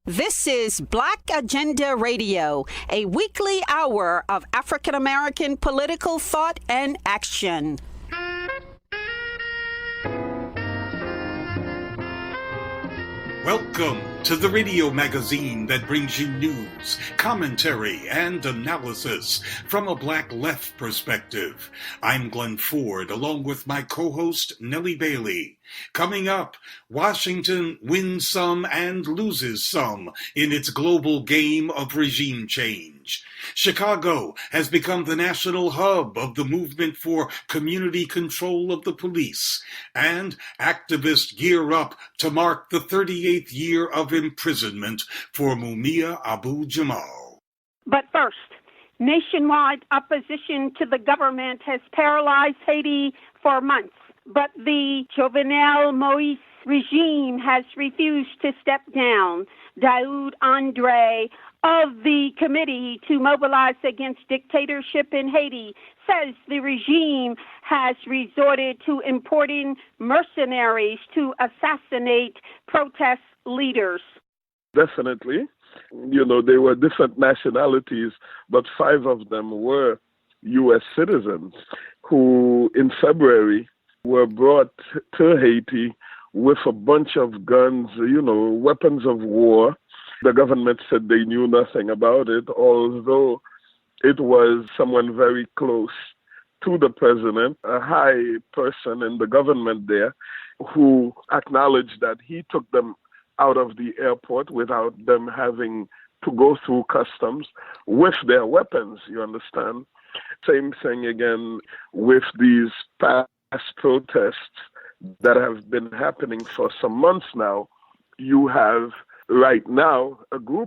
This is Black Agenda Radio, a weekly hour of African American political thought and action. Welcome to the radio magazine that brings you news, commentary, and analysis from a Black left perspective. I'm Glen Ford, along with my co-host Nellie Bailey. Coming up, Washington wins some and loses some in its global game of regime change. Chicago has become the national hub of the movement for community control of the police, and activists gear up to mark the 38th year of imprisonment for Mumia Abu Jamal. But first, nationwide opposition to the government has paralyzed Haiti for months. But the Jovenel Moise regime has refused to step down. Daoud Andre of the Committee to Mobilize Against Dictatorship in Haiti says the regime has resorted to importing mercenaries to assassinate protest leaders. Definitely. They were different nationalities, but 5 of them were U.S. citizens who, in February, were brought to Haiti with a bunch of guns, weapons of war. The government said they knew nothing about it, although it was someone very close to the president, a high person in the government there, who acknowledged that he took them out of the airport without them having to go through customs with their weapons, you understand? Same thing again with these past protests that have been happening for some months now. You have right now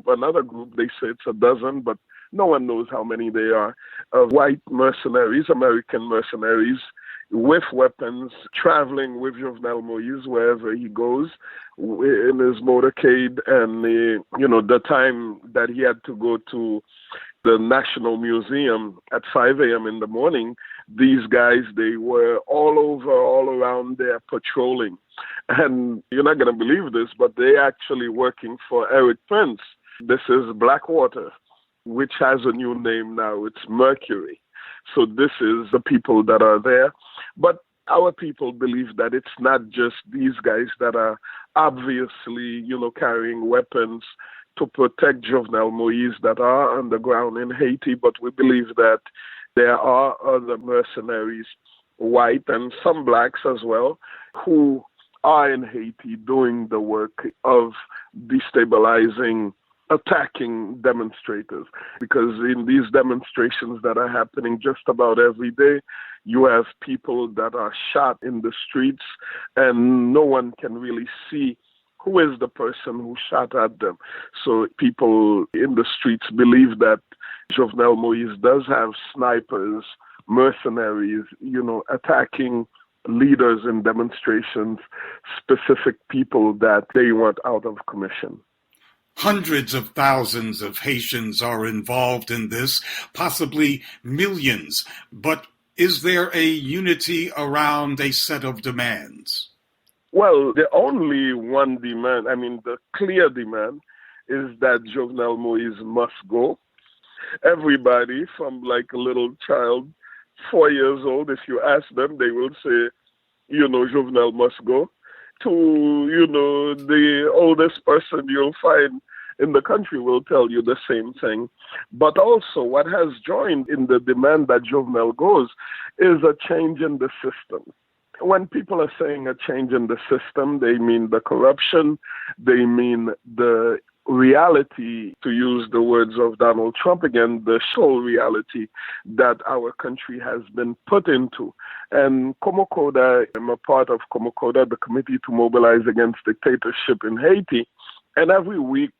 another group, they say it's a dozen, but no one knows how many they are, of white mercenaries, American mercenaries, with weapons, traveling with Jovenel Moise wherever he goes in his motorcade. And, the time that he had to go to the National Museum at 5 a.m. in the morning, these guys, they were all around there patrolling. And you're not going to believe this, but they're actually working for Eric Prince. This is Blackwater, which has a new name now. It's Mercury. So this is the people that are there. But our people believe that it's not just these guys that are obviously, carrying weapons to protect Jovenel Moise that are on the ground in Haiti, but we believe that there are other mercenaries, white and some blacks as well, who are in Haiti doing the work of destabilizing, attacking demonstrators. Because in these demonstrations that are happening just about every day, you have people that are shot in the streets and no one can really see who is the person who shot at them. So people in the streets believe that Jovenel Moise does have snipers, mercenaries, attacking leaders in demonstrations, specific people that they want out of commission. Hundreds of thousands of Haitians are involved in this, possibly millions. But is there a unity around a set of demands? Well, the only one demand, the clear demand, is that Jovenel Moise must go. Everybody from like a little child, 4 years old, if you ask them, they will say, Jovenel must go, to, the oldest person you'll find in the country will tell you the same thing. But also what has joined in the demand that Jovenel goes is a change in the system. When people are saying a change in the system, they mean the corruption, they mean the reality, to use the words of Donald Trump again, the show reality that our country has been put into. And Komokoda, I'm a part of Komokoda, the Committee to Mobilize Against Dictatorship in Haiti, and every week,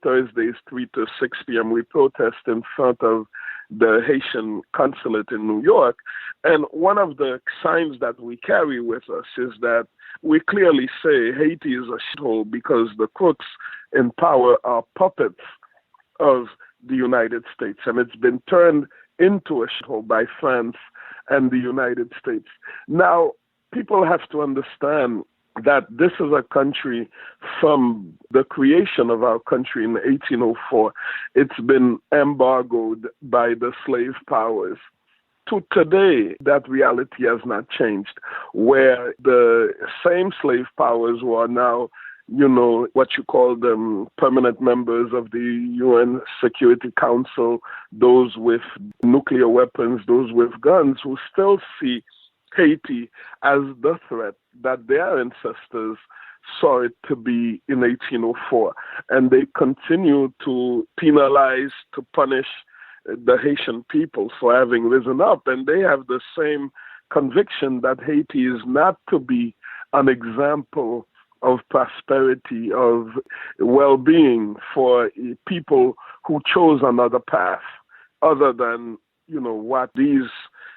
Thursdays 3 to 6 p.m., we protest in front of the Haitian consulate in New York. And one of the signs that we carry with us is that we clearly say Haiti is a shithole because the crooks in power are puppets of the United States. And it's been turned into a shithole by France and the United States. Now, people have to understand that this is a country from the creation of our country in 1804. It's been embargoed by the slave powers. To today, that reality has not changed, where the same slave powers who are now, what you call them, permanent members of the UN Security Council, those with nuclear weapons, those with guns, who still see Haiti as the threat that their ancestors saw it to be in 1804. And they continue to penalize, to punish the Haitian people for having risen up. And they have the same conviction that Haiti is not to be an example of prosperity, of well-being for people who chose another path other than, what these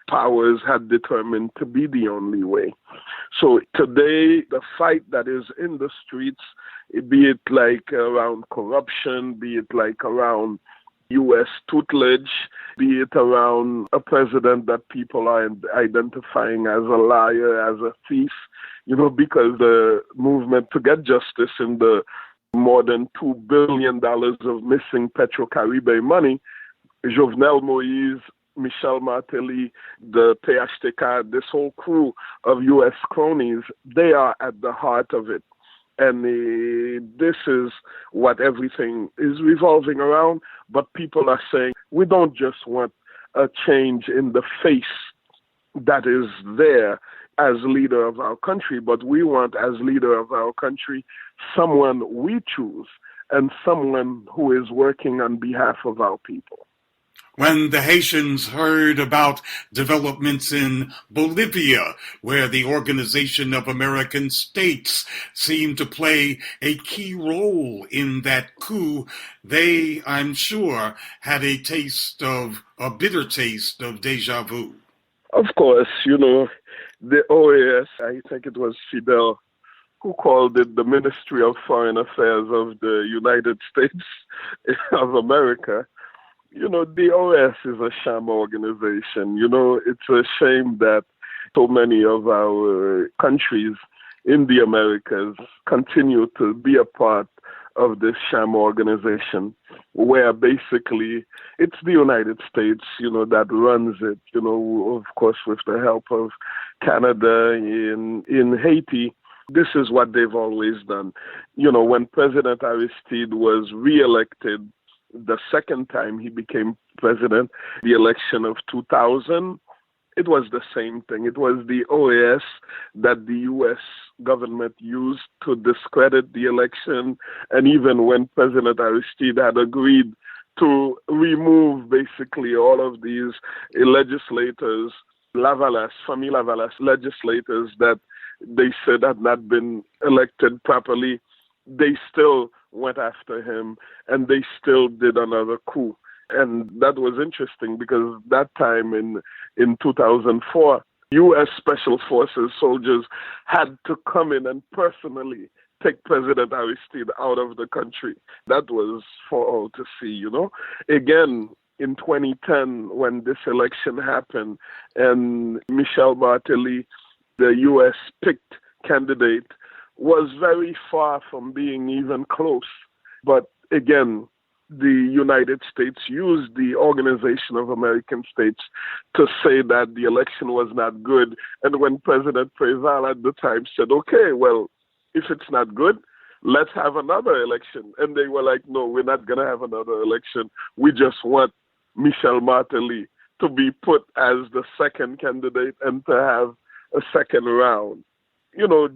powers had determined to be the only way. So today, the fight that is in the streets, be it like around corruption, be it like around U.S. tutelage, be it around a president that people are identifying as a liar, as a thief, because the movement to get justice in the more than $2 billion of missing Petro-Caribe money, Jovenel Moise, Michel Martelly, the PHTK, this whole crew of U.S. cronies, they are at the heart of it. And this is what everything is revolving around. But people are saying, we don't just want a change in the face that is there as leader of our country, but we want as leader of our country someone we choose and someone who is working on behalf of our people. When the Haitians heard about developments in Bolivia, where the Organization of American States seemed to play a key role in that coup, they, I'm sure, had a bitter taste of deja vu. Of course, the OAS, I think it was Fidel, who called it the Ministry of Foreign Affairs of the United States of America. The OAS is a sham organization. It's a shame that so many of our countries in the Americas continue to be a part of this sham organization, where basically it's the United States, that runs it, of course, with the help of Canada in Haiti. This is what they've always done. When President Aristide was reelected, the second time he became president, the election of 2000, it was the same thing. It was the OAS that the U.S. government used to discredit the election. And even when President Aristide had agreed to remove basically all of these legislators, Famille Lavalas legislators that they said had not been elected properly, they still went after him, and they still did another coup. And that was interesting because that time in 2004, U.S. Special Forces soldiers had to come in and personally take President Aristide out of the country. That was for all to see, Again, in 2010, when this election happened, and Michel Martelly, the U.S. picked candidate, was very far from being even close. But again, the United States used the Organization of American States to say that the election was not good. And when President Préval at the time said, okay, well, if it's not good, let's have another election. And they were like, no, we're not going to have another election. We just want Michel Martelly to be put as the second candidate and to have a second round.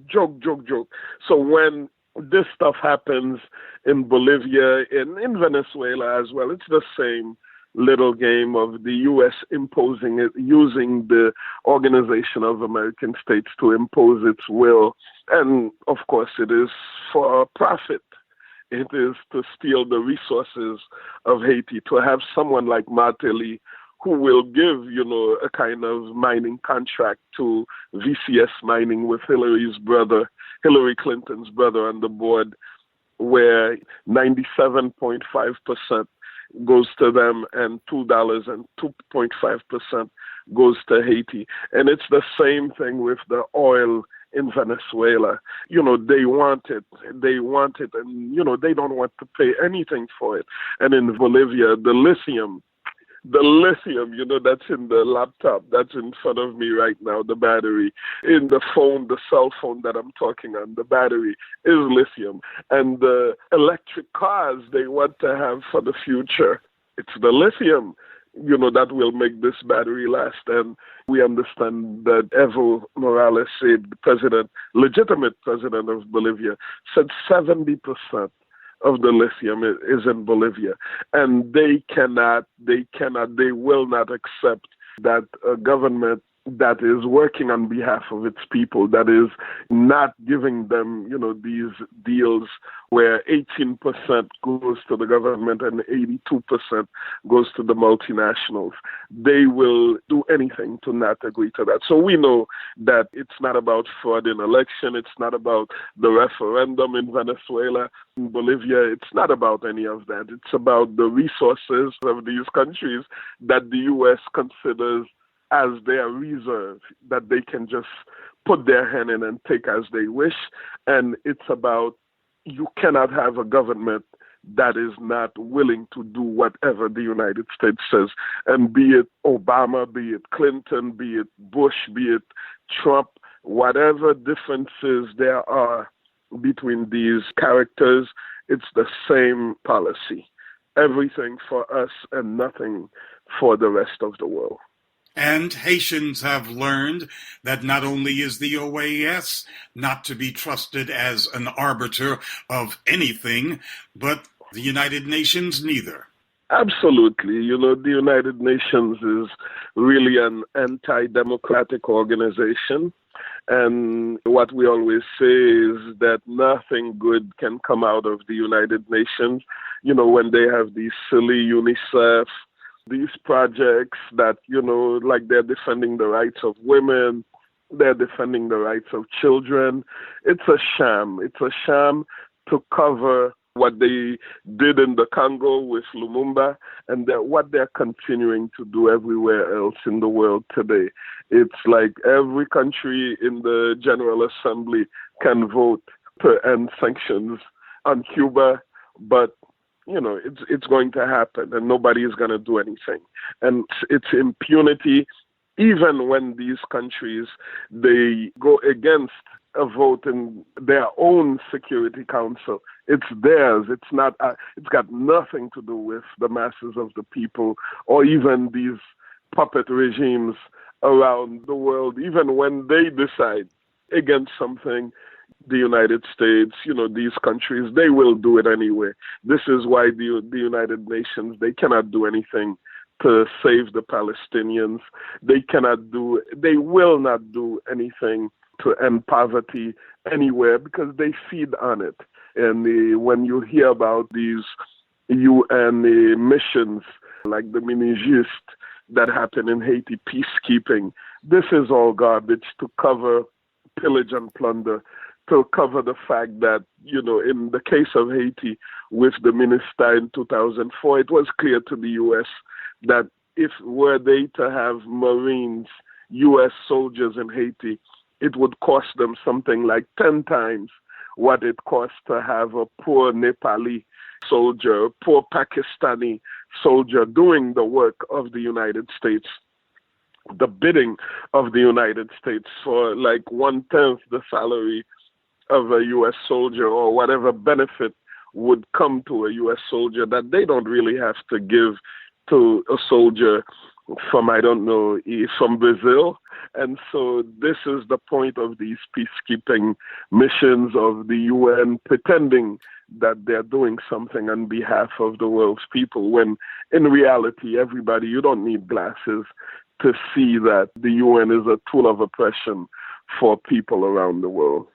Joke. So when this stuff happens in Bolivia, in Venezuela as well, it's the same little game of the U.S. imposing it, using the Organization of American States to impose its will. And, of course, it is for profit. It is to steal the resources of Haiti, to have someone like Martelly who will give, a kind of mining contract to VCS Mining with Hillary Clinton's brother on the board, where 97.5% goes to them and $2 and 2.5% goes to Haiti. And it's the same thing with the oil in Venezuela. They want it. They want it, and, they don't want to pay anything for it. And in Bolivia, the lithium, that's in the laptop, that's in front of me right now, the battery. In the phone, the cell phone that I'm talking on, the battery is lithium. And the electric cars they want to have for the future, it's the lithium, that will make this battery last. And we understand that Evo Morales, legitimate president of Bolivia, said 70% of the lithium is in Bolivia. And they will not accept that a government that is working on behalf of its people, that is not giving them, these deals where 18% goes to the government and 82% goes to the multinationals. They will do anything to not agree to that. So we know that it's not about fraud in election. It's not about the referendum in Venezuela, in Bolivia. It's not about any of that. It's about the resources of these countries that the U.S. considers as their reserve, that they can just put their hand in and take as they wish. And it's about, you cannot have a government that is not willing to do whatever the United States says. And be it Obama, be it Clinton, be it Bush, be it Trump, whatever differences there are between these characters, it's the same policy. Everything for us and nothing for the rest of the world. And Haitians have learned that not only is the OAS not to be trusted as an arbiter of anything, but the United Nations neither. Absolutely. The United Nations is really an anti-democratic organization. And what we always say is that nothing good can come out of the United Nations. When they have these silly UNICEF, these projects that, like they're defending the rights of women, they're defending the rights of children. It's a sham. It's a sham to cover what they did in the Congo with Lumumba and what they're continuing to do everywhere else in the world today. It's like every country in the General Assembly can vote to end sanctions on Cuba, but it's going to happen, and nobody is going to do anything. And it's impunity, even when these countries, they go against a vote in their own Security Council. It's theirs. It's not. It's got nothing to do with the masses of the people, or even these puppet regimes around the world. Even when they decide against something, the United States, these countries, they will do it anyway. This is why the United Nations, they cannot do anything to save the Palestinians. They will not do anything to end poverty anywhere because they feed on it. And when you hear about these UN missions, like the Minijust that happen in Haiti, peacekeeping, this is all garbage to cover pillage and plunder, to cover the fact that, in the case of Haiti with the minister in 2004, it was clear to the U.S. that if were they to have Marines, U.S. soldiers in Haiti, it would cost them something like 10 times what it costs to have a poor Nepali soldier, a poor Pakistani soldier doing the work of the United States, the bidding of the United States for like 1/10 the salary of a U.S. soldier, or whatever benefit would come to a U.S. soldier that they don't really have to give to a soldier from, from Brazil. And so this is the point of these peacekeeping missions of the UN, pretending that they're doing something on behalf of the world's people, when in reality, everybody, you don't need glasses to see that the UN is a tool of oppression for people around the world.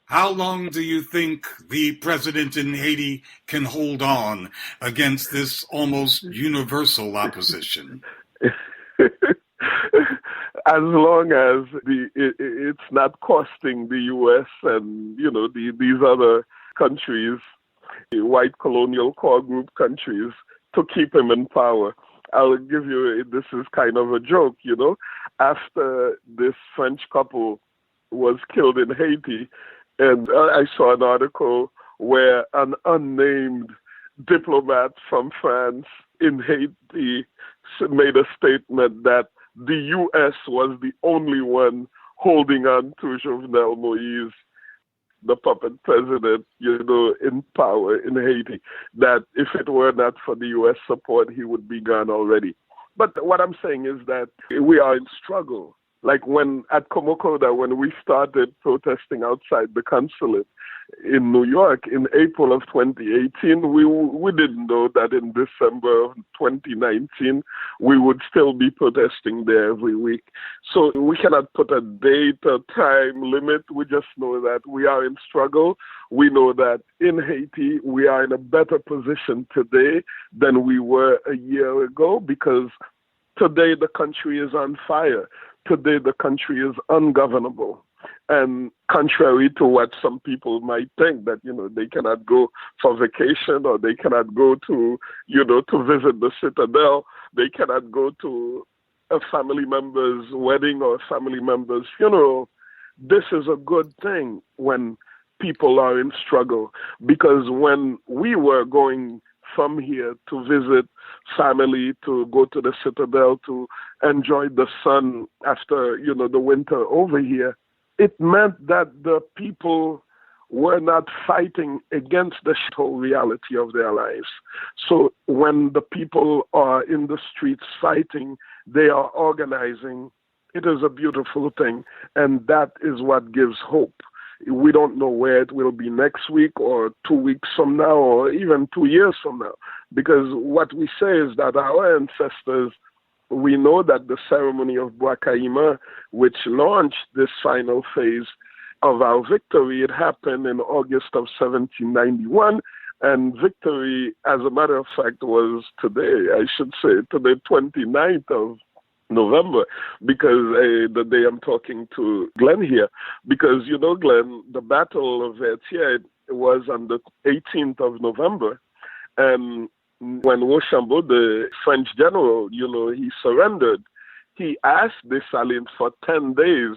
How long do you think the president in Haiti can hold on against this almost universal opposition? As long as it's not costing the U.S. and, these other countries, the white colonial core group countries, to keep him in power. I'll give you, this is kind of a joke, after this French couple was killed in Haiti. And I saw an article where an unnamed diplomat from France in Haiti made a statement that the U.S. was the only one holding on to Jovenel Moise, the puppet president, in power in Haiti, that if it were not for the U.S. support, he would be gone already. But what I'm saying is that we are in struggle. Like at Komokoda, when we started protesting outside the consulate in New York in April of 2018, we didn't know that in December of 2019, we would still be protesting there every week. So we cannot put a date, a time limit. We just know that we are in struggle. We know that in Haiti, we are in a better position today than we were a year ago, because today the country is on fire. Today the country is ungovernable. And contrary to what some people might think, that, they cannot go for vacation, or they cannot go to, to visit the citadel, they cannot go to a family member's wedding or a family member's funeral. This is a good thing when people are in struggle, because when we were going from here to visit family, to go to the citadel, to enjoy the sun after, the winter over here, it meant that the people were not fighting against the whole reality of their lives. So when the people are in the streets fighting, they are organizing. It is a beautiful thing, and that is what gives hope. We don't know where it will be next week or 2 weeks from now or even 2 years from now, because what we say is that our ancestors, we know that the ceremony of Bwakaima, which launched this final phase of our victory, it happened in August of 1791, and victory, as a matter of fact, was today, I should say, today, 29th of November, because the day I'm talking to Glen here, because, Glen, the Battle of Vertier was on the 18th of November, and when Rochambeau, the French general, he surrendered, he asked Dessalines for 10 days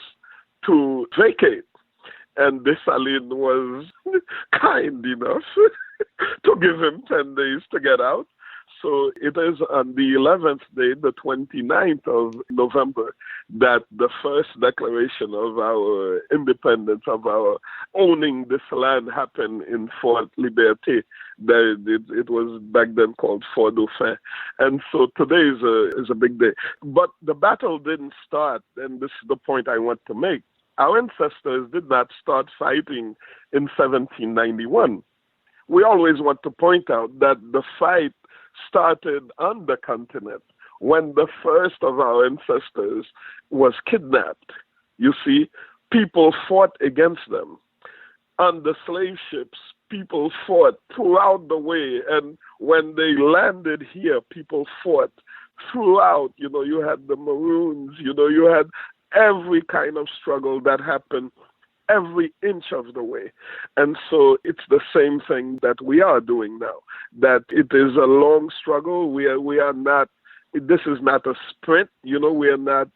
to vacate, and Dessalines was kind enough to give him 10 days to get out. So it is on the 11th day, the 29th of November, that the first declaration of our independence, of our owning this land, happened in Fort Liberté. It was back then called Fort Dauphin. And so today is a big day. But the battle didn't start, and this is the point I want to make. Our ancestors did not start fighting in 1791. We always want to point out that the fight started on the continent when the first of our ancestors was kidnapped. You see, people fought against them. On the slave ships, people fought throughout the way, and when they landed here, people fought throughout. You had the Maroons, you had every kind of struggle that happened every inch of the way. And so it's the same thing that we are doing now, that it is a long struggle. We are not, this is not a sprint, we are not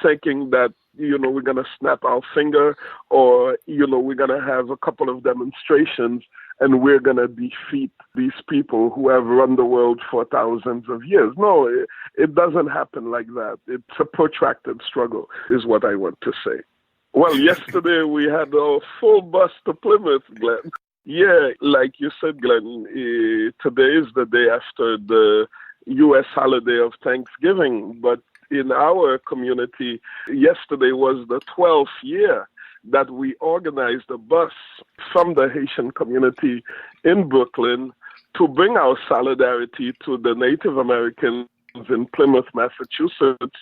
thinking that, we're going to snap our finger, or, we're going to have a couple of demonstrations and we're going to defeat these people who have run the world for thousands of years. No, it doesn't happen like that. It's a protracted struggle, is what I want to say. Well, yesterday we had a full bus to Plymouth, Glen. Yeah, like you said, Glen, today is the day after the U.S. holiday of Thanksgiving. But in our community, yesterday was the 12th year that we organized a bus from the Haitian community in Brooklyn to bring our solidarity to the Native Americans in Plymouth, Massachusetts,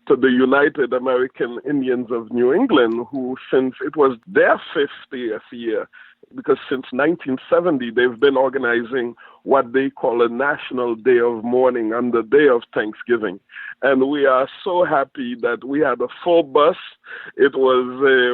to the United American Indians of New England, who, since it was their 50th year, because since 1970, they've been organizing what they call a National Day of Mourning on the day of Thanksgiving. And we are so happy that we had a full bus. It was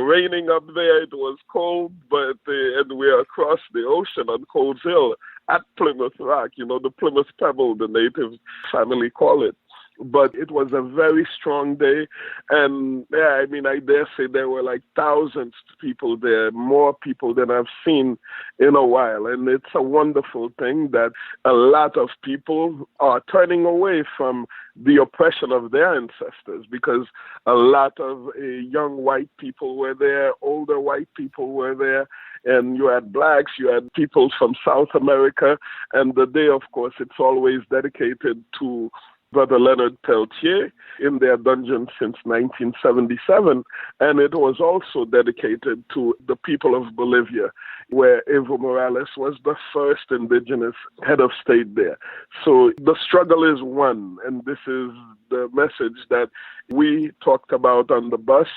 raining up there. It was cold, but and we are across the ocean on Coles Hill at Plymouth Rock, the Plymouth Pebble, the native family call it. But it was a very strong day. And yeah, I mean, I dare say there were like thousands of people there, more people than I've seen in a while. And it's a wonderful thing that a lot of people are turning away from the oppression of their ancestors, because a lot of young white people were there, older white people were there, and you had blacks, you had people from South America. And the day, of course, it's always dedicated to Brother Leonard Peltier in their dungeon since 1977. And it was also dedicated to the people of Bolivia, where Evo Morales was the first indigenous head of state there. So the struggle is won. And this is the message that we talked about on the bus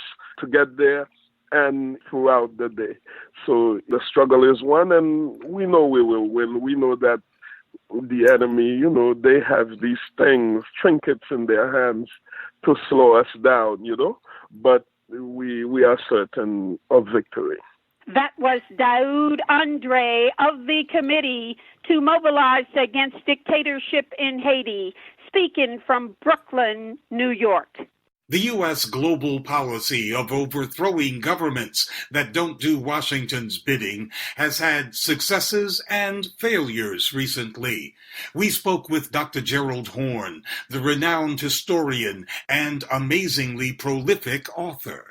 to get there and throughout the day. So the struggle is won, and we know we will win. We know that the enemy, they have these things, trinkets in their hands to slow us down, but we are certain of victory. That was Daoud Andre of the Committee to Mobilize Against Dictatorship in Haiti, speaking from Brooklyn, New York. The U.S. global policy of overthrowing governments that don't do Washington's bidding has had successes and failures recently. We spoke with Dr. Gerald Horne, the renowned historian and amazingly prolific author.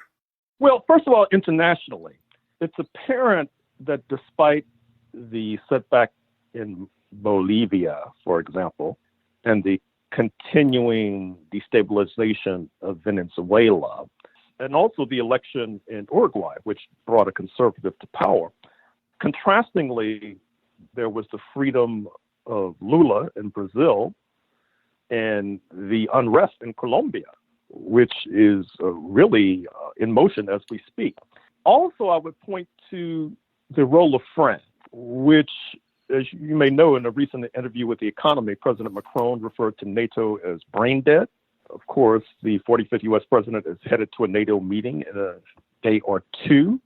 Well, first of all, internationally, it's apparent that despite the setback in Bolivia, for example, and the continuing destabilization of Venezuela, and also the election in Uruguay, which brought a conservative to power. Contrastingly, there was the freedom of Lula in Brazil and the unrest in Colombia, which is really in motion as we speak. Also, I would point to the role of France, which, as you may know, in a recent interview with The Economy, President Macron referred to NATO as brain dead. Of course, the 45th U.S. president is headed to a NATO meeting in a day or two.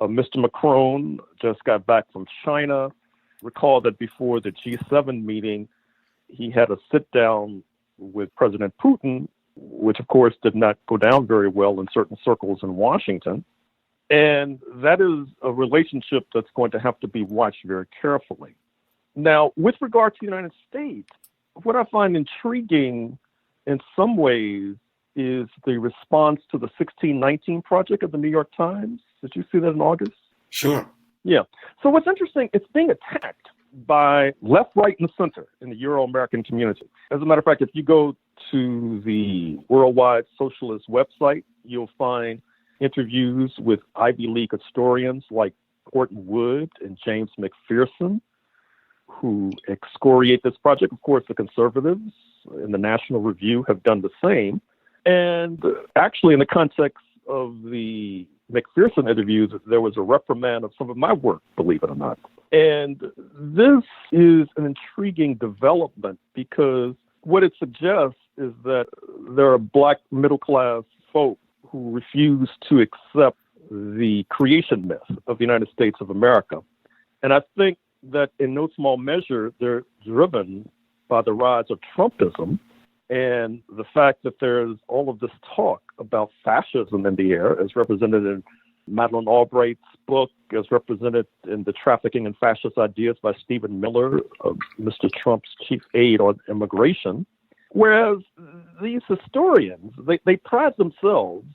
Mr. Macron just got back from China. Recall that before the G7 meeting, he had a sit-down with President Putin, which, of course, did not go down very well in certain circles in Washington. And that is a relationship that's going to have to be watched very carefully. Now, with regard to the United States, what I find intriguing in some ways is the response to the 1619 Project of the New York Times. Did you see that in August? Sure. Yeah. So what's interesting, it's being attacked by left, right, and center in the Euro-American community. As a matter of fact, if you go to the Worldwide Socialist website, you'll find interviews with Ivy League historians like Horton Wood and James McPherson, who excoriate this project. Of course, the conservatives in the National Review have done the same. And actually, in the context of the McPherson interviews, there was a reprimand of some of my work, believe it or not. And this is an intriguing development because what it suggests is that there are Black middle-class folk who refuse to accept the creation myth of the United States of America. And I think that in no small measure, they're driven by the rise of Trumpism and the fact that there's all of this talk about fascism in the air, as represented in Madeleine Albright's book, as represented in The Trafficking in Fascist Ideas by Stephen Miller, Mr. Trump's chief aide on immigration. Whereas these historians, they pride themselves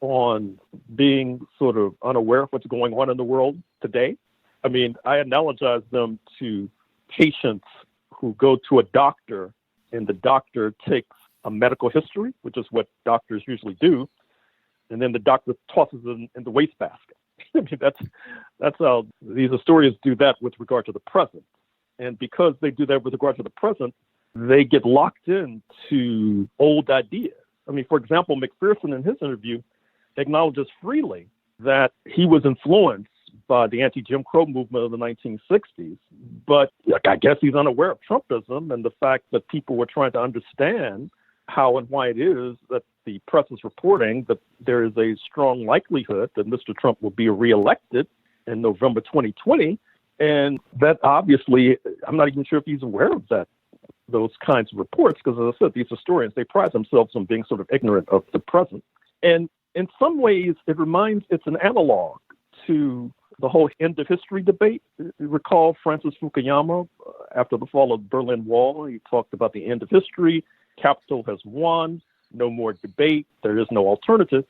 on being sort of unaware of what's going on in the world today. I mean, I analogize them to patients who go to a doctor and the doctor takes a medical history, which is what doctors usually do, and then the doctor tosses it in the wastebasket. I mean, that's how these historians do that with regard to the present. And because they do that with regard to the present, they get locked into old ideas. I mean, for example, McPherson in his interview acknowledges freely that he was influenced by the anti-Jim Crow movement of the 1960s, but I guess he's unaware of Trumpism and the fact that people were trying to understand how and why it is that the press is reporting that there is a strong likelihood that Mr. Trump will be reelected in November 2020. And that obviously, I'm not even sure if he's aware of that those kinds of reports because, as I said, these historians, they pride themselves on being sort of ignorant of the present. And in some ways, it's an analog to the whole end of history debate. You recall Francis Fukuyama, after the fall of the Berlin Wall, he talked about the end of history. Capital has won, no more debate, there is no alternative.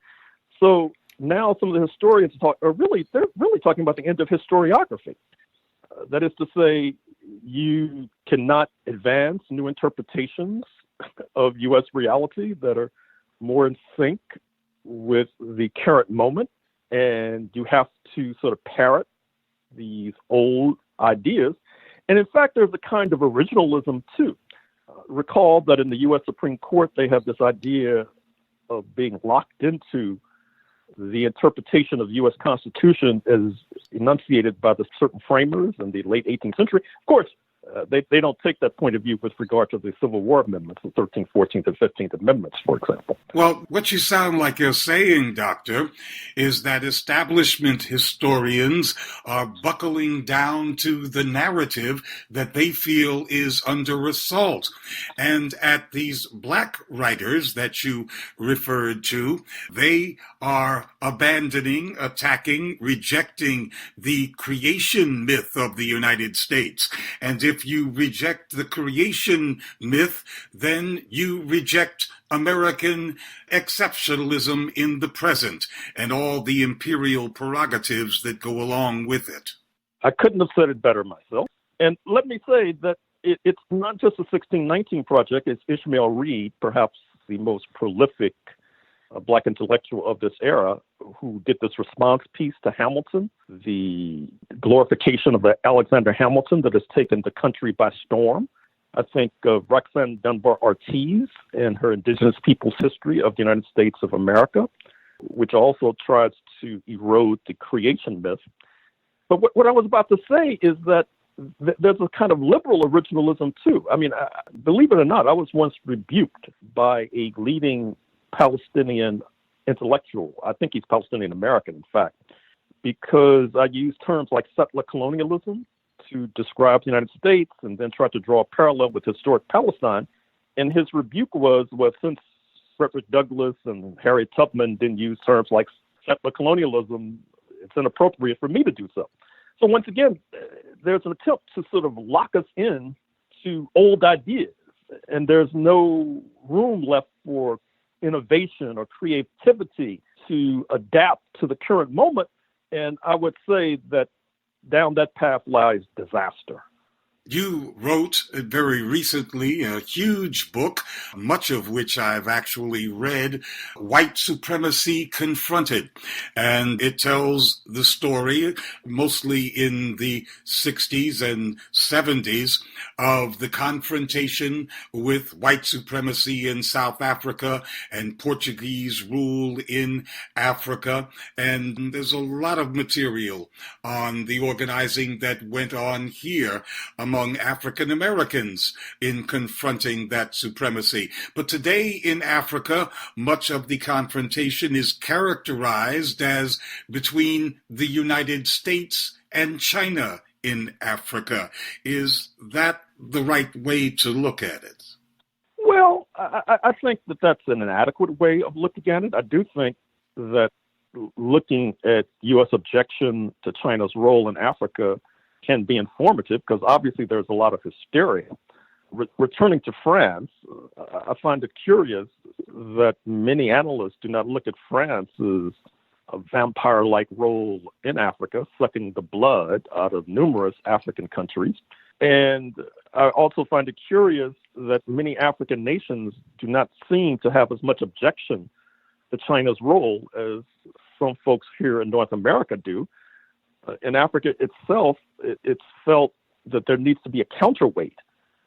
So now some of the historians they're really talking about the end of historiography. That is to say, you cannot advance new interpretations of U.S. reality that are more in sync with the current moment, and you have to sort of parrot these old ideas. And in fact, there's a kind of originalism too. Recall that in the U.S. Supreme Court, they have this idea of being locked into the interpretation of the U.S. Constitution as enunciated by the certain framers in the late 18th century. Of course, they don't take that point of view with regard to the Civil War amendments, the 13th, 14th, and 15th Amendments, for example. Well, what you sound like you're saying, Doctor, is that establishment historians are buckling down to the narrative that they feel is under assault. And at these Black writers that you referred to, they are abandoning, attacking, rejecting the creation myth of the United States. And if you reject the creation myth, then you reject American exceptionalism in the present and all the imperial prerogatives that go along with it. I couldn't have said it better myself. And let me say that it's not just the 1619 Project, it's Ishmael Reed, perhaps the most prolific Black intellectual of this era, who did this response piece to Hamilton, the glorification of Alexander Hamilton that has taken the country by storm. I think of Roxanne Dunbar Ortiz and her Indigenous Peoples History of the United States of America, which also tries to erode the creation myth. But what I was about to say is that there's a kind of liberal originalism too. I mean, believe it or not, I was once rebuked by a leading Palestinian intellectual. I think he's Palestinian American, in fact, because I use terms like settler colonialism to describe the United States and then try to draw a parallel with historic Palestine. And his rebuke was, well, since Frederick Douglass and Harriet Tubman didn't use terms like settler colonialism, it's inappropriate for me to do so. So once again, there's an attempt to sort of lock us in to old ideas, and there's no room left for innovation or creativity to adapt to the current moment. And I would say that down that path lies disaster. You wrote very recently a huge book, much of which I've actually read, White Supremacy Confronted. And it tells the story, mostly in the 60s and 70s, of the confrontation with white supremacy in South Africa and Portuguese rule in Africa. And there's a lot of material on the organizing that went on here among African Americans in confronting that supremacy. But today in Africa, much of the confrontation is characterized as between the United States and China in Africa. Is that the right way to look at it? Well, I think that that's an inadequate way of looking at it. I do think that looking at U.S. objection to China's role in Africa can be informative because obviously there's a lot of hysteria. Returning to France, I find it curious that many analysts do not look at France's a vampire-like role in Africa, sucking the blood out of numerous African countries. And I also find it curious that many African nations do not seem to have as much objection to China's role as some folks here in North America do. In Africa itself, it's felt that there needs to be a counterweight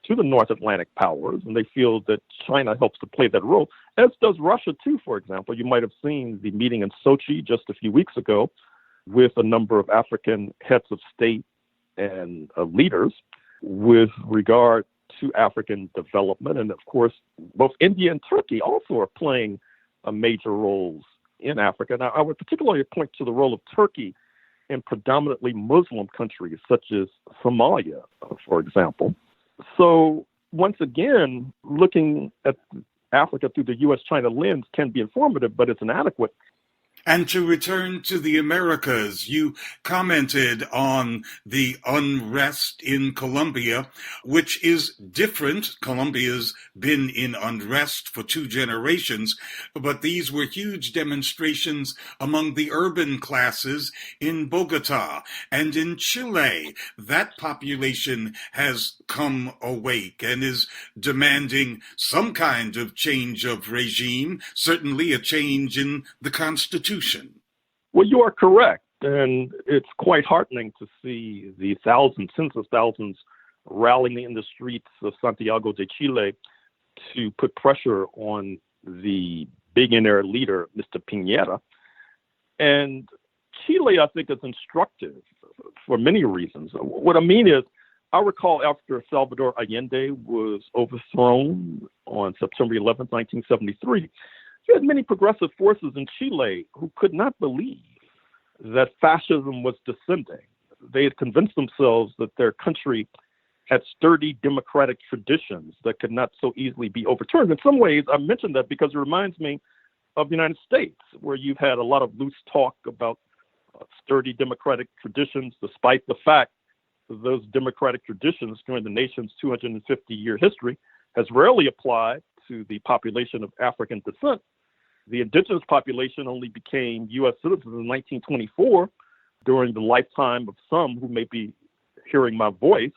to the North Atlantic powers, and they feel that China helps to play that role, as does Russia too, for example. You might have seen the meeting in Sochi just a few weeks ago with a number of African heads of state and leaders with regard to African development. And of course, both India and Turkey also are playing major roles in Africa. Now, I would particularly point to the role of Turkey in predominantly Muslim countries such as Somalia, for example. So once again, looking at Africa through the U.S.-China lens can be informative, but it's inadequate. And to return to the Americas, you commented on the unrest in Colombia, which is different. Colombia's been in unrest for 2 generations, but these were huge demonstrations among the urban classes in Bogota. And in Chile, that population has come awake and is demanding some kind of change of regime, certainly a change in the Constitution. Well, you are correct. And it's quite heartening to see the tens of thousands rallying in the streets of Santiago de Chile to put pressure on the billionaire leader, Mr. Piñera. And Chile, I think, is instructive for many reasons. What I mean is, I recall after Salvador Allende was overthrown on September 11th, 1973, you had many progressive forces in Chile who could not believe that fascism was descending. They had convinced themselves that their country had sturdy democratic traditions that could not so easily be overturned. In some ways, I mention that because it reminds me of the United States, where you've had a lot of loose talk about sturdy democratic traditions, despite the fact that those democratic traditions during the nation's 250-year history has rarely applied to the population of African descent. The indigenous population only became U.S. citizens in 1924 during the lifetime of some who may be hearing my voice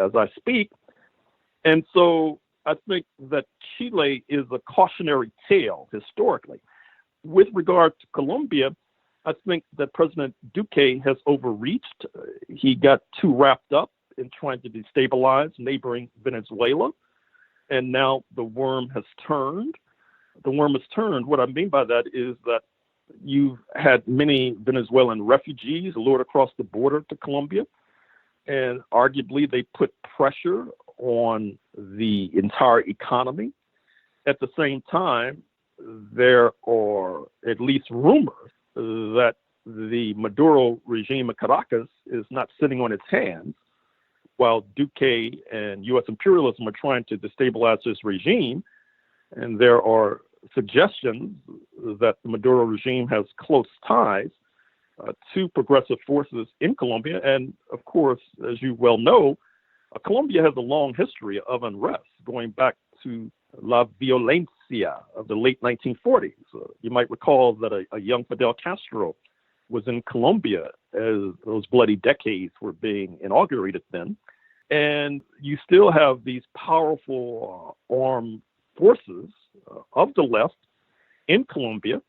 as I speak. And so I think that Chile is a cautionary tale historically. With regard to Colombia, I think that President Duque has overreached. He got too wrapped up in trying to destabilize neighboring Venezuela, and now the worm has turned. What I mean by that is that you've had many Venezuelan refugees lured across the border to Colombia, and arguably they put pressure on the entire economy. At the same time, there are at least rumors that the Maduro regime of Caracas is not sitting on its hands, while Duque and U.S. imperialism are trying to destabilize this regime. And there are suggestions that the Maduro regime has close ties to progressive forces in Colombia. And of course, as you well know, Colombia has a long history of unrest going back to La Violencia of the late 1940s. You might recall that a young Fidel Castro was in Colombia as those bloody decades were being inaugurated then. And you still have these powerful armed forces of the left in Colombia.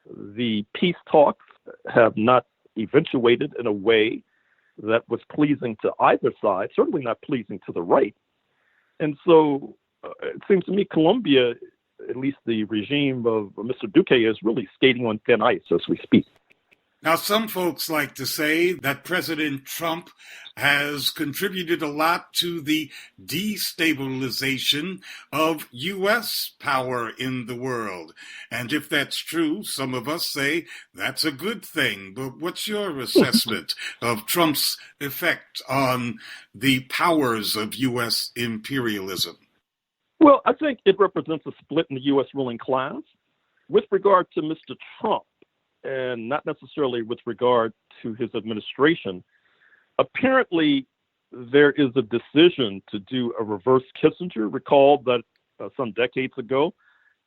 The peace talks have not eventuated in a way that was pleasing to either side, certainly not pleasing to the right. And so it seems to me Colombia, at least the regime of Mr. Duque, is really skating on thin ice as we speak. Now, some folks like to say that President Trump has contributed a lot to the destabilization of U.S. power in the world. And if that's true, some of us say that's a good thing. But what's your assessment of Trump's effect on the powers of U.S. imperialism? Well, I think it represents a split in the U.S. ruling class. With regard to Mr. Trump, and not necessarily with regard to his administration, apparently there is a decision to do a reverse Kissinger. Recall that some decades ago,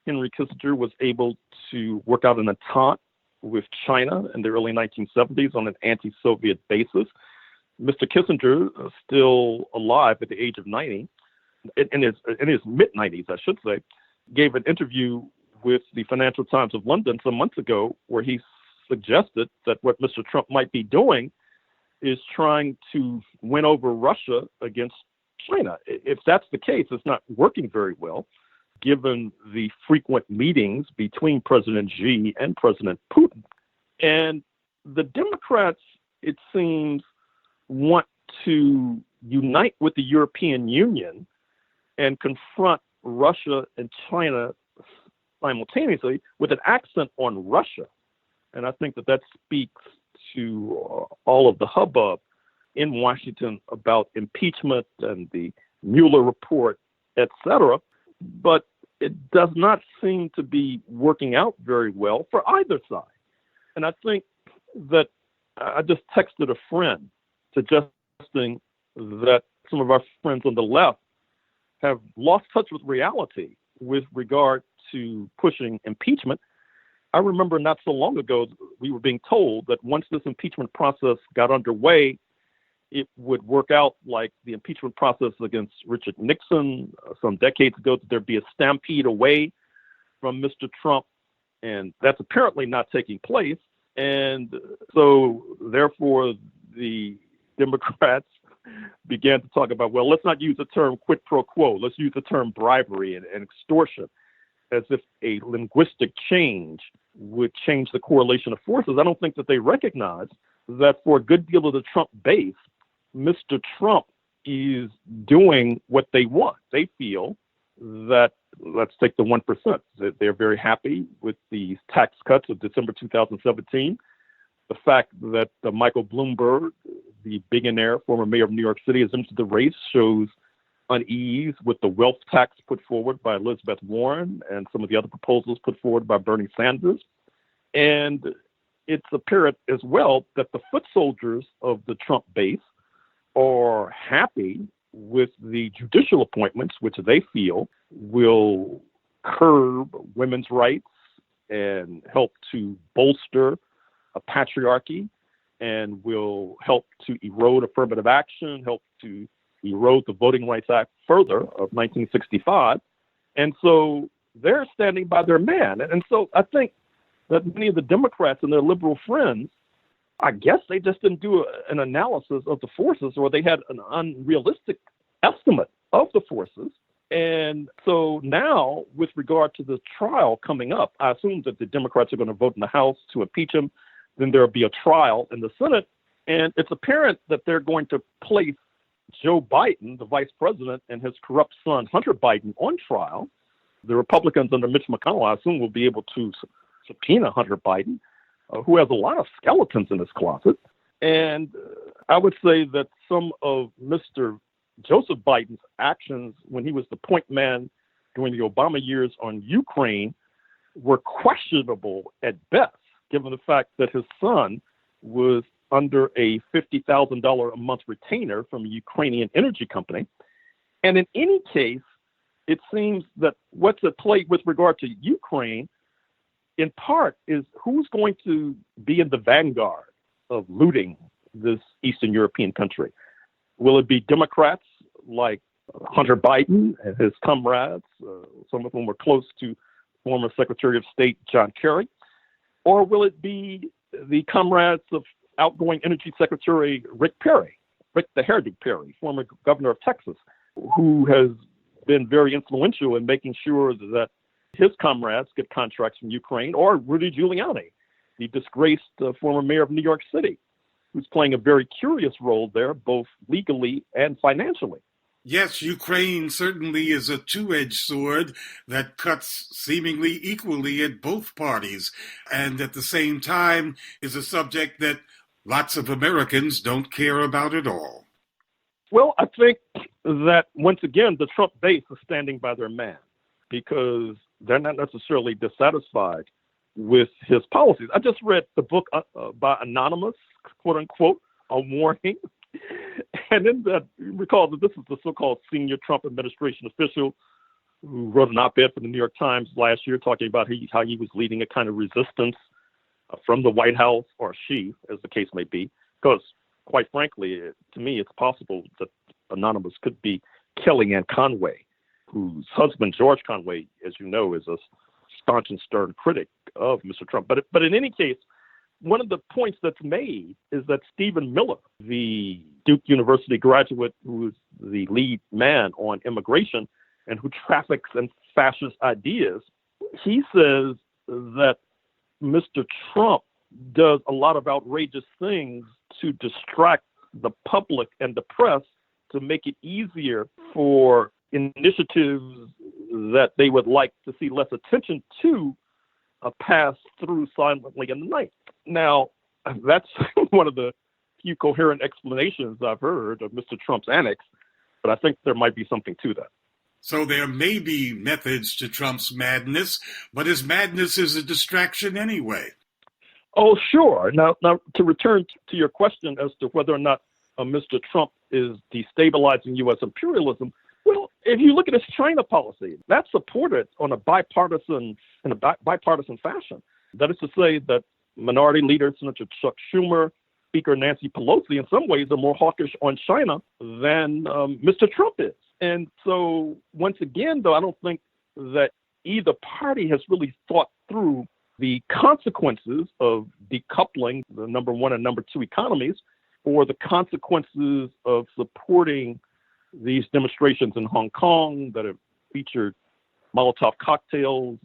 Henry Kissinger was able to work out an entente with China in the early 1970s on an anti-Soviet basis. Mr. Kissinger, still alive at the age of 90, in his mid-90s, I should say, gave an interview with the Financial Times of London some months ago, where he suggested that what Mr. Trump might be doing is trying to win over Russia against China. If that's the case, it's not working very well, given the frequent meetings between President Xi and President Putin. And the Democrats, it seems, want to unite with the European Union and confront Russia and China simultaneously with an accent on Russia. And I think that speaks to all of the hubbub in Washington about impeachment and the Mueller report etc. But it does not seem to be working out very well for either side. And I think that I just texted a friend suggesting that some of our friends on the left have lost touch with reality with regard to pushing impeachment. I remember not so long ago, we were being told that once this impeachment process got underway, it would work out like the impeachment process against Richard Nixon some decades ago, that there'd be a stampede away from Mr. Trump. And that's apparently not taking place. And so therefore, the Democrats began to talk about, well, let's not use the term quid pro quo. Let's use the term bribery and extortion, as if a linguistic change would change the correlation of forces. I don't think that they recognize that for a good deal of the Trump base, Mr. Trump is doing what they want. They feel that, let's take the 1%. They're very happy with the tax cuts of December 2017. The fact that Michael Bloomberg, the billionaire, former mayor of New York City, has entered the race shows unease with the wealth tax put forward by Elizabeth Warren and some of the other proposals put forward by Bernie Sanders. And it's apparent as well that the foot soldiers of the Trump base are happy with the judicial appointments, which they feel will curb women's rights and help to bolster a patriarchy, and will help to erode affirmative action, help to erode the Voting Rights Act further of 1965. And so they're standing by their man. And so I think that many of the Democrats and their liberal friends, I guess they just didn't do an analysis of the forces, or they had an unrealistic estimate of the forces. And so now, with regard to the trial coming up, I assume that the Democrats are going to vote in the House to impeach him. Then there'll be a trial in the Senate. And it's apparent that they're going to place Joe Biden, the vice president, and his corrupt son, Hunter Biden, on trial. The Republicans under Mitch McConnell, I assume, will be able to subpoena Hunter Biden, who has a lot of skeletons in his closet. And I would say that some of Mr. Joseph Biden's actions when he was the point man during the Obama years on Ukraine were questionable at best, given the fact that his son was under a $50,000 a month retainer from a Ukrainian energy company. And in any case, it seems that what's at play with regard to Ukraine, in part, is who's going to be in the vanguard of looting this Eastern European country. Will it be Democrats like Hunter Biden and his comrades, some of whom were close to former Secretary of State John Kerry? Or will it be the comrades of outgoing Energy Secretary Rick the Hairdo Perry, former governor of Texas, who has been very influential in making sure that his comrades get contracts from Ukraine, or Rudy Giuliani, the disgraced former mayor of New York City, who's playing a very curious role there, both legally and financially. Yes, Ukraine certainly is a two-edged sword that cuts seemingly equally at both parties, and at the same time is a subject that lots of Americans don't care about at all. Well, I think that, once again, the Trump base is standing by their man because they're not necessarily dissatisfied with his policies. I just read the book by Anonymous, quote unquote, A Warning. And in that, recall that this is the so-called senior Trump administration official who wrote an op-ed for the New York Times last year talking about how he was leading a kind of resistance from the White House, or she, as the case may be, because quite frankly, to me, it's possible that Anonymous could be Kellyanne Conway, whose husband, George Conway, as you know, is a staunch and stern critic of Mr. Trump. But in any case, one of the points that's made is that Stephen Miller, the Duke University graduate who is the lead man on immigration and who traffics in fascist ideas, he says that Mr. Trump does a lot of outrageous things to distract the public and the press to make it easier for initiatives that they would like to see less attention to pass through silently in the night. Now, that's one of the few coherent explanations I've heard of Mr. Trump's annex, but I think there might be something to that. So there may be methods to Trump's madness, but his madness is a distraction anyway. Oh, sure. Now, to return to your question as to whether or not Mr. Trump is destabilizing U.S. imperialism, well, if you look at his China policy, that's supported on a bipartisan fashion. That is to say that minority leaders such as Chuck Schumer, Speaker Nancy Pelosi, in some ways are more hawkish on China than Mr. Trump is. And so, once again, though, I don't think that either party has really thought through the consequences of decoupling the number one and number two economies, or the consequences of supporting these demonstrations in Hong Kong that have featured Molotov cocktails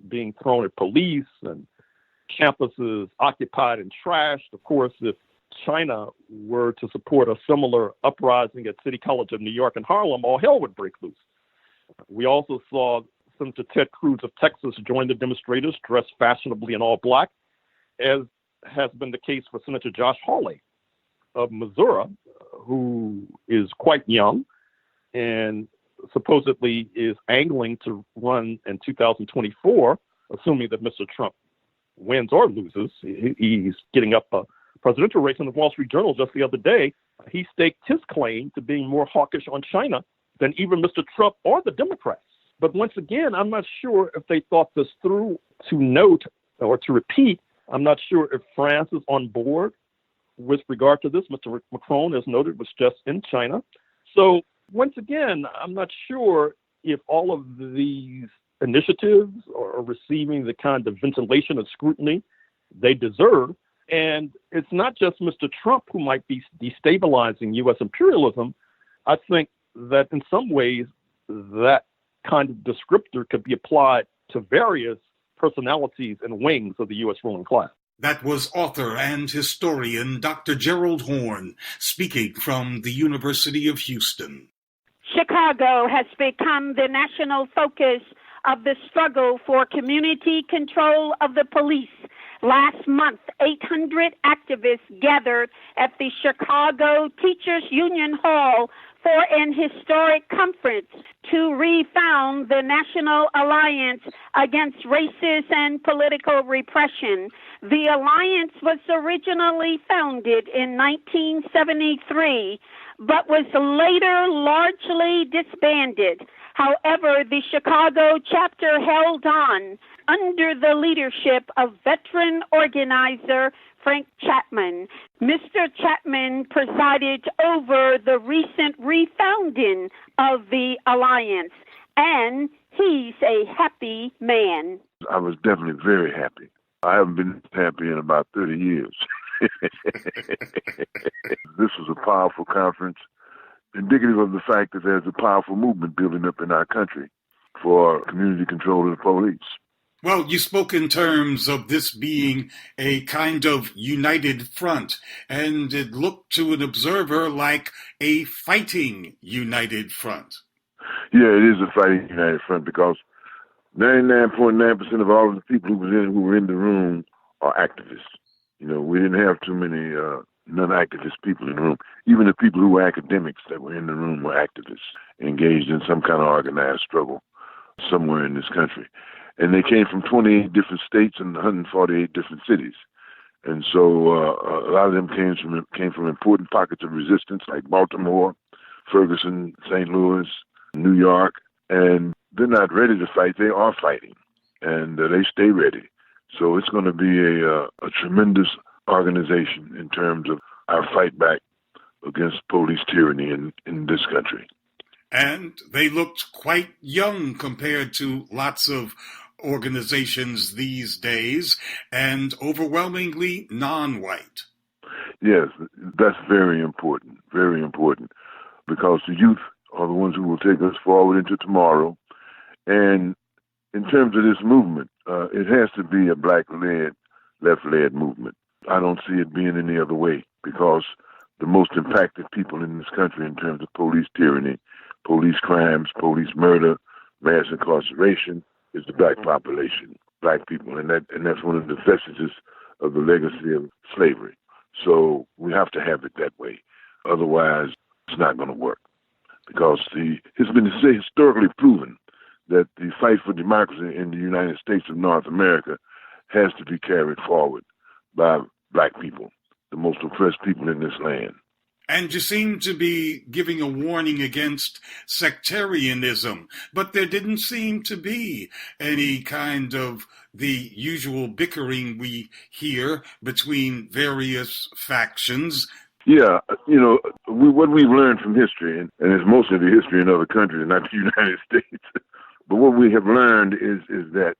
being thrown at police and campuses occupied and trashed. Of course, if China were to support a similar uprising at City College of New York and Harlem, all hell would break loose. We also saw Senator Ted Cruz of Texas join the demonstrators dressed fashionably in all black, as has been the case for Senator Josh Hawley of Missouri, who is quite young and supposedly is angling to run in 2024, assuming that Mr. Trump wins or loses. He's getting up a presidential race. In the Wall Street Journal just the other day, he staked his claim to being more hawkish on China than even Mr. Trump or the Democrats. But once again, I'm not sure if they thought this through. To note or to repeat, I'm not sure if France is on board with regard to this. Mr. Macron, as noted, was just in China. So once again, I'm not sure if all of these initiatives are receiving the kind of ventilation and scrutiny they deserve. And it's not just Mr. Trump who might be destabilizing U.S. imperialism. I think that in some ways that kind of descriptor could be applied to various personalities and wings of the U.S. ruling class. That was author and historian Dr. Gerald Horne speaking from the University of Houston. Chicago has become the national focus of the struggle for community control of the police. Last month, 800 activists gathered at the Chicago Teachers Union Hall for an historic conference to refound the National Alliance Against Racist and Political Repression. The alliance was originally founded in 1973, but was later largely disbanded. However, the Chicago chapter held on under the leadership of veteran organizer Frank Chapman. Mr. Chapman presided over the recent refounding of the alliance, and he's a happy man. I was definitely very happy. I haven't been happy in about 30 years. This was a powerful conference, indicative of the fact that there's a powerful movement building up in our country for community control of the police. Well, you spoke in terms of this being a kind of united front, and it looked to an observer like a fighting united front. Yeah, it is a fighting united front because 99.9% of all of the people who were in the room are activists. You know, we didn't have too many non-activist people in the room. Even the people who were academics that were in the room were activists, engaged in some kind of organized struggle somewhere in this country. And they came from 28 different states and 148 different cities. And so a lot of them came from important pockets of resistance like Baltimore, Ferguson, St. Louis, New York. And they're not ready to fight. They are fighting. And they stay ready. So it's going to be a tremendous organization in terms of our fight back against police tyranny in this country. And they looked quite young compared to lots of organizations these days, and overwhelmingly non-white. Yes, that's very important, because the youth are the ones who will take us forward into tomorrow. And in terms of this movement, it has to be a black-led, left-led movement. I don't see it being any other way, because the most impacted people in this country in terms of police tyranny, police crimes, police murder, mass incarceration, is the black population, black people, and that's one of the vestiges of the legacy of slavery. So we have to have it that way. Otherwise, it's not going to work. because it's been historically proven that the fight for democracy in the United States of North America has to be carried forward by black people, the most oppressed people in this land. And you seem to be giving a warning against sectarianism, but there didn't seem to be any kind of the usual bickering we hear between various factions. Yeah, what we've learned from history, and it's mostly the history in other countries, not the United States, but what we have learned is that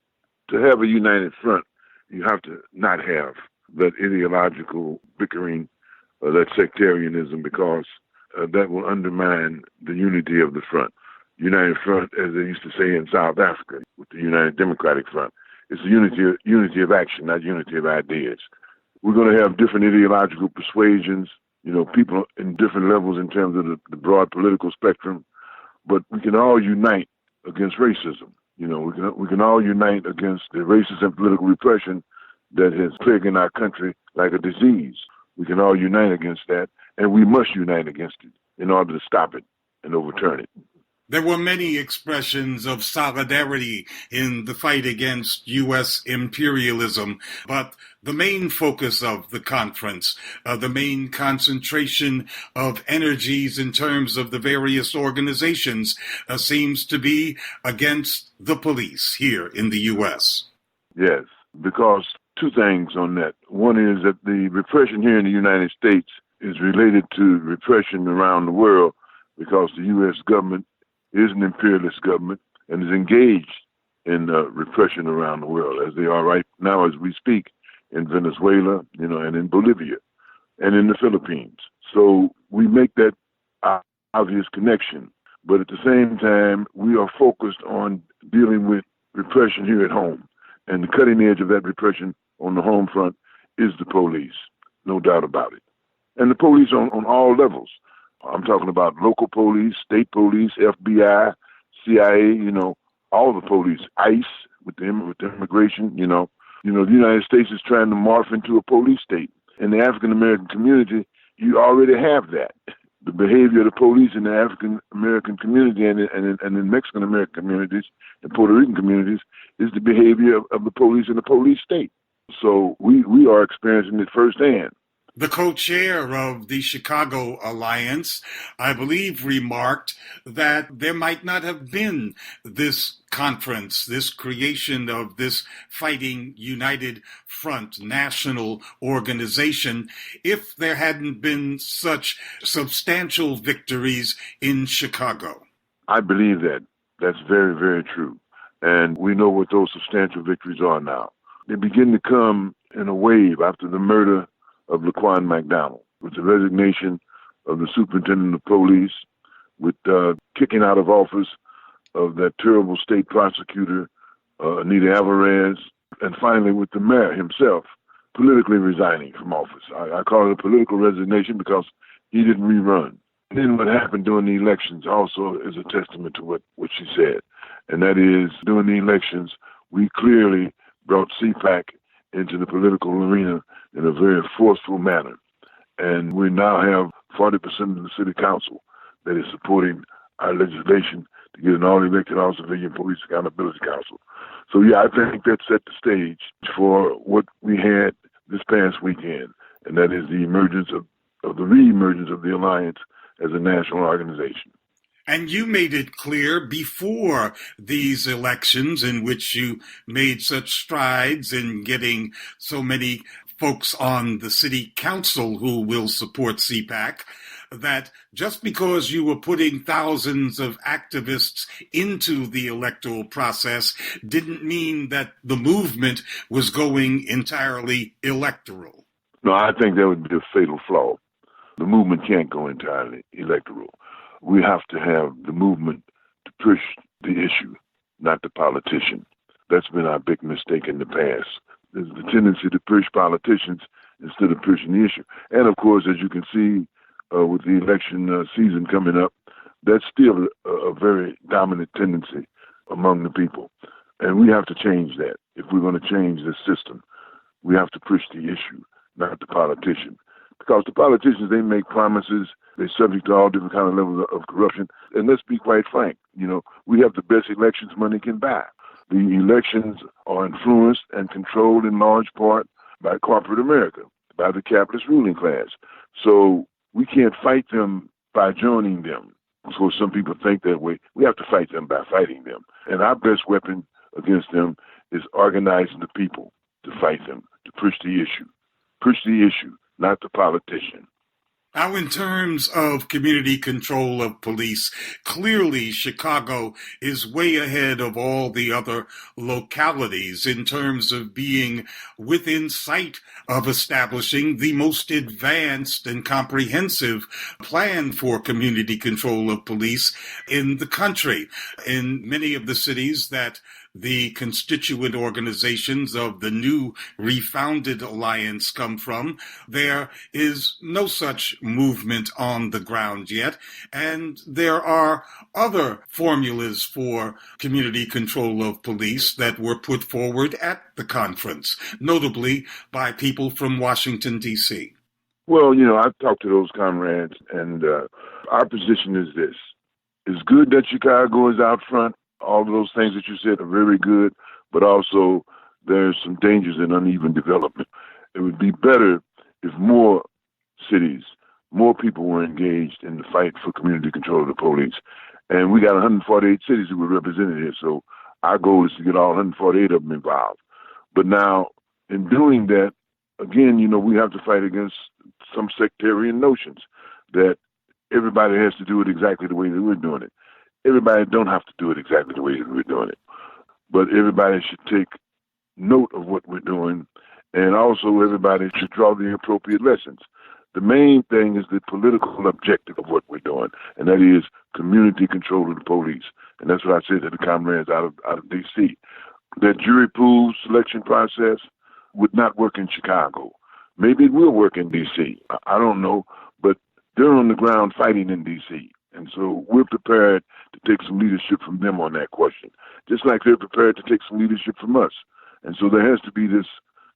to have a united front, you have to not have that ideological bickering, that sectarianism, because that will undermine the unity of the front. United Front, as they used to say in South Africa, with the United Democratic Front, it's a unity of action, not unity of ideas. We're going to have different ideological persuasions, people in different levels in terms of the broad political spectrum, but we can all unite against racism. We can all unite against the racist and political repression that has plagued our country like a disease. We can all unite against that, and we must unite against it in order to stop it and overturn it. There were many expressions of solidarity in the fight against U.S. imperialism, but the main focus of the conference, the main concentration of energies in terms of the various organizations, seems to be against the police here in the U.S. Yes, because two things on that. One is that the repression here in the United States is related to repression around the world because the U.S. government is an imperialist government and is engaged in repression around the world, as they are right now as we speak in Venezuela, and in Bolivia and in the Philippines. So we make that obvious connection. But at the same time, we are focused on dealing with repression here at home. And the cutting edge of that repression on the home front is the police, no doubt about it. And the police on all levels. I'm talking about local police, state police, FBI, CIA, all the police, ICE with the immigration, the United States is trying to morph into a police state. In the African American community, you already have that. The behavior of the police in the African American community and in Mexican American communities and Puerto Rican communities is the behavior of the police in the police state. So we are experiencing it firsthand. The co-chair of the Chicago Alliance, I believe, remarked that there might not have been this conference, this creation of this Fighting United Front national organization, if there hadn't been such substantial victories in Chicago. I believe that. That's very, very true. And we know what those substantial victories are now. They begin to come in a wave after the murder of Laquan McDonald, with the resignation of the superintendent of police, with kicking out of office of that terrible state prosecutor, Anita Alvarez, and finally with the mayor himself politically resigning from office. I call it a political resignation because he didn't rerun. And then what happened during the elections also is a testament to what she said, and that is during the elections, we clearly brought CPAC into the political arena in a very forceful manner. And we now have 40% of the city council that is supporting our legislation to get an all-elected All Civilian Police Accountability Council. So, I think that set the stage for what we had this past weekend, and that is the emergence of the re-emergence of the Alliance as a national organization. And you made it clear before these elections, in which you made such strides in getting so many folks on the city council who will support CPAC, that just because you were putting thousands of activists into the electoral process didn't mean that the movement was going entirely electoral. No, I think that would be a fatal flaw. The movement can't go entirely electoral. We have to have the movement to push the issue, not the politician. That's been our big mistake in the past. There's the tendency to push politicians instead of pushing the issue. And of course, as you can see with the election season coming up, that's still a very dominant tendency among the people. And we have to change that. If we're going to change this system, we have to push the issue, not the politician. because the politicians, they make promises. They're subject to all different kind of levels of corruption. And let's be quite frank, we have the best elections money can buy. The elections are influenced and controlled in large part by corporate America, by the capitalist ruling class. So we can't fight them by joining them. So some people think that way. We have to fight them by fighting them. And our best weapon against them is organizing the people to fight them, to push the issue. Push the issue, not the politician. Now, in terms of community control of police, clearly Chicago is way ahead of all the other localities in terms of being within sight of establishing the most advanced and comprehensive plan for community control of police in the country. In many of the cities that the constituent organizations of the new refounded alliance come from, there is no such movement on the ground yet, and there are other formulas for community control of police that were put forward at the conference, notably by people from Washington, D.C. Well, I've talked to those comrades, and our position is this. It's good that Chicago is out front. All of those things that you said are very good, but also there's some dangers in uneven development. It would be better if more cities, more people were engaged in the fight for community control of the police. And we got 148 cities who were represented here, so our goal is to get all 148 of them involved. But now, in doing that, again, we have to fight against some sectarian notions that everybody has to do it exactly the way that we're doing it. Everybody don't have to do it exactly the way that we're doing it. But everybody should take note of what we're doing, and also everybody should draw the appropriate lessons. The main thing is the political objective of what we're doing, and that is community control of the police. And that's what I said to the comrades out of D.C. That jury pool selection process would not work in Chicago. Maybe it will work in D.C. I don't know, but they're on the ground fighting in D.C., and so we're prepared to take some leadership from them on that question, just like they're prepared to take some leadership from us. And so there has to be this,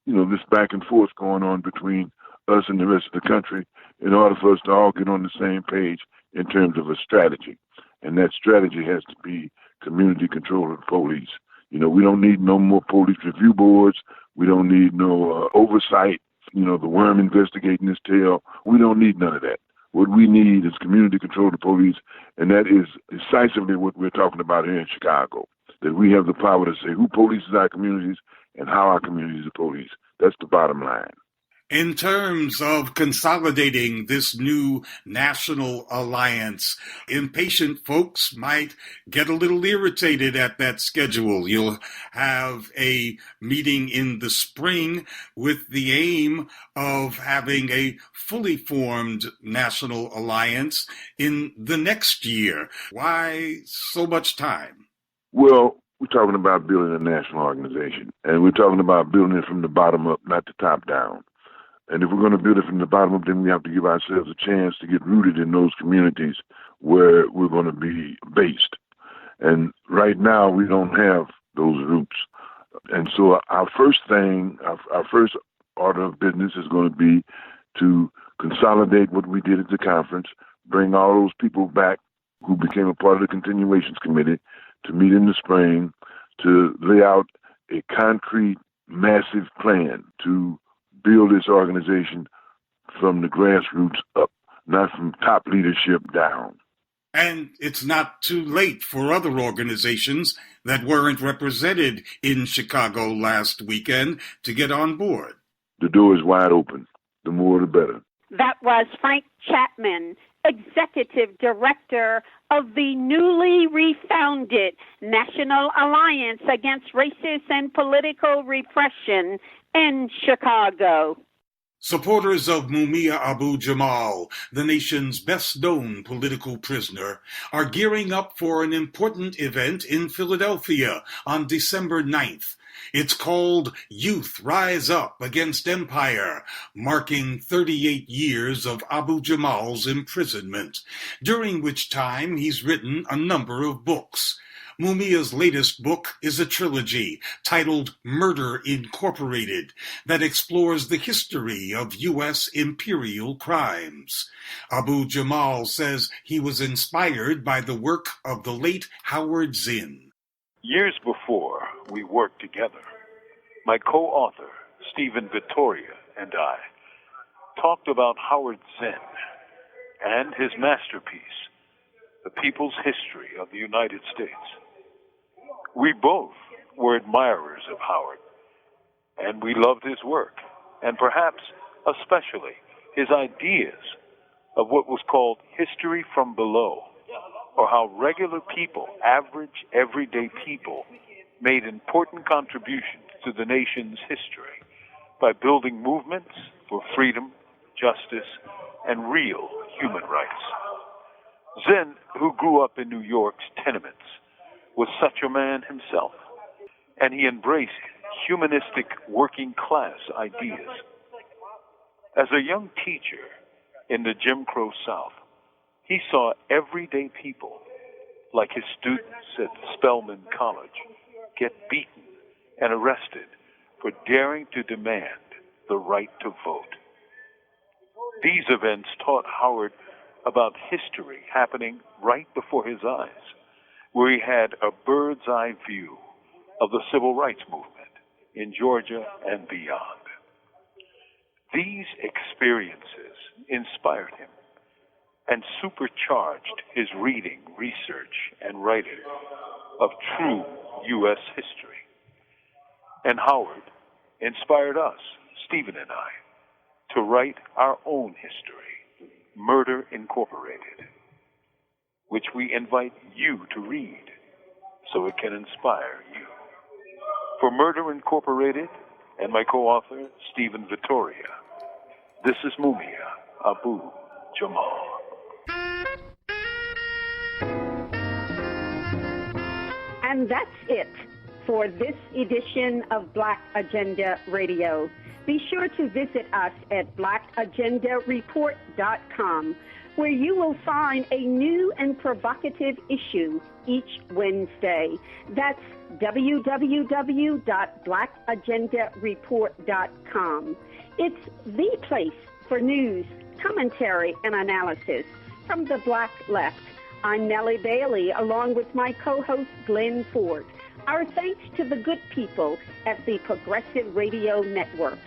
this back and forth going on between us and the rest of the country in order for us to all get on the same page in terms of a strategy. And that strategy has to be community control of the police. We don't need no more police review boards. We don't need no oversight, the worm investigating his tail. We don't need none of that. What we need is community control of the police, and that is decisively what we're talking about here in Chicago, that we have the power to say who polices our communities and how our communities are policed. That's the bottom line. In terms of consolidating this new national alliance, impatient folks might get a little irritated at that schedule. You'll have a meeting in the spring with the aim of having a fully formed national alliance in the next year. Why so much time? Well, we're talking about building a national organization, and we're talking about building it from the bottom up, not the top down. And if we're going to build it from the bottom up, then we have to give ourselves a chance to get rooted in those communities where we're going to be based. And right now, we don't have those roots. And so our first thing, our first order of business is going to be to consolidate what we did at the conference, bring all those people back who became a part of the continuations committee to meet in the spring, to lay out a concrete, massive plan to build this organization from the grassroots up, not from top leadership down. And it's not too late for other organizations that weren't represented in Chicago last weekend to get on board. The door is wide open. The more, the better. That was Frank Chapman, Executive Director of the newly refounded National Alliance Against Racist and Political Repression in Chicago. Supporters of Mumia Abu Jamal, the nation's best-known political prisoner, are gearing up for an important event in Philadelphia on December 9th. It's called Youth Rise Up Against Empire, marking 38 years of Abu Jamal's imprisonment, during which time he's written a number of books. Mumia's latest book is a trilogy titled Murder Incorporated that explores the history of U.S. imperial crimes. Abu Jamal says he was inspired by the work of the late Howard Zinn. Years before we worked together, my co-author, Stephen Vittoria, and I talked about Howard Zinn and his masterpiece, The People's History of the United States. We both were admirers of Howard, and we loved his work, and perhaps especially his ideas of what was called history from below, or how regular people, average, everyday people, made important contributions to the nation's history by building movements for freedom, justice, and real human rights. Zinn, who grew up in New York's tenements, was such a man himself, and he embraced humanistic working-class ideas. As a young teacher in the Jim Crow South, he saw everyday people, like his students at Spelman College, get beaten and arrested for daring to demand the right to vote. These events taught Howard about history happening right before his eyes, where he had a bird's eye view of the civil rights movement in Georgia and beyond. These experiences inspired him and supercharged his reading, research, and writing of true U.S. history. And Howard inspired us, Stephen and I, to write our own history, Murder Incorporated, which we invite you to read so it can inspire you. For Murder Incorporated and my co-author, Stephen Vittoria, this is Mumia Abu Jamal. And that's it for this edition of Black Agenda Radio. Be sure to visit us at blackagendareport.com, where you will find a new and provocative issue each Wednesday. That's www.blackagendareport.com. It's the place for news, commentary, and analysis from the Black Left. I'm Nellie Bailey, along with my co-host Glen Ford. Our thanks to the good people at the Progressive Radio Network.